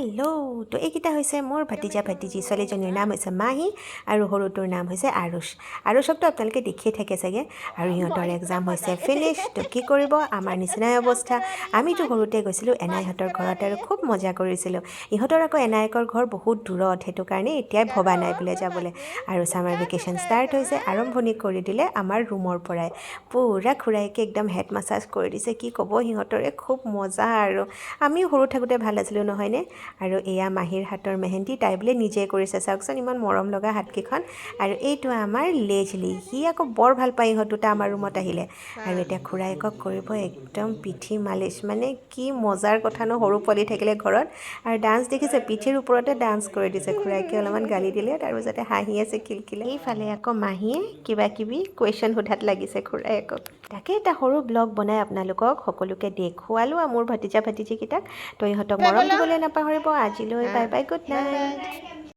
hello' তো এইকেইটা হৈছে মোৰ ভতিজা ভতিজী ছোৱালীজনীৰ নাম হৈছে মাহী আৰু সৰুটোৰ নাম হৈছে আৰুষকতো আপোনালোকে দেখিয়ে থাকে চাগে আৰু সিহঁতৰ এক্সাম হৈছে ফিনিছ তো কি কৰিব আমাৰ নিচিনাই অৱস্থা আমিতো সৰুতে গৈছিলোঁ এনাইহঁতৰ ঘৰত আৰু খুব মজা কৰিছিলোঁ ইহঁতৰ আকৌ এনায়কৰ ঘৰ বহুত দূৰত সেইটো কাৰণে এতিয়াই ভবা নাই বোলে যাবলৈ আৰু ছামাৰ ভেকেশ্যন ষ্টাৰ্ট হৈছে আৰম্ভণি কৰি দিলে আমাৰ ৰুমৰ পৰাই পুৰা খুৰাইকে একদম হেড মাছাজ কৰি দিছে কি ক'ব সিহঁতৰে খুব মজা আৰু আমিও সৰু থাকোঁতে ভাল আছিলোঁ নহয়নে আৰু এয়া মাহীৰ হাতৰ মেহেন্দি তাই বোলে নিজে কৰিছে চাওকচোন ইমান মৰম লগা হাতকেইখন আৰু এইটো আমাৰ লেজলি সি আকৌ বৰ ভাল পায় ইহঁত দুটা আমাৰ ৰুমত আহিলে আৰু এতিয়া খুৰাইকক কৰিব একদম পিঠি মালিচ মানে কি মজাৰ কথা ন সৰু পোৱালি থাকিলে ঘৰত আৰু ডান্স দেখিছে পিঠিৰ ওপৰতে ডান্স কৰি দিছে খুৰাইকে অলপমান গালি দিলে তাৰ পিছতে হাঁহি আছে কিলকিলে এইফালে আকৌ মাহীয়ে কিবা কিবি কুৱেশ্যন সোধাত লাগিছে খুৰাইকক তাকে এটা সৰু ব্লগ বনাই আপোনালোকক সকলোকে দেখুৱালোঁ আৰু মোৰ ভতিজা ভতিজীকেইটাক তো ইহঁতক মৰম দিবলৈ নাপাহৰিব আজিলৈ বাই বাই গুড নাইট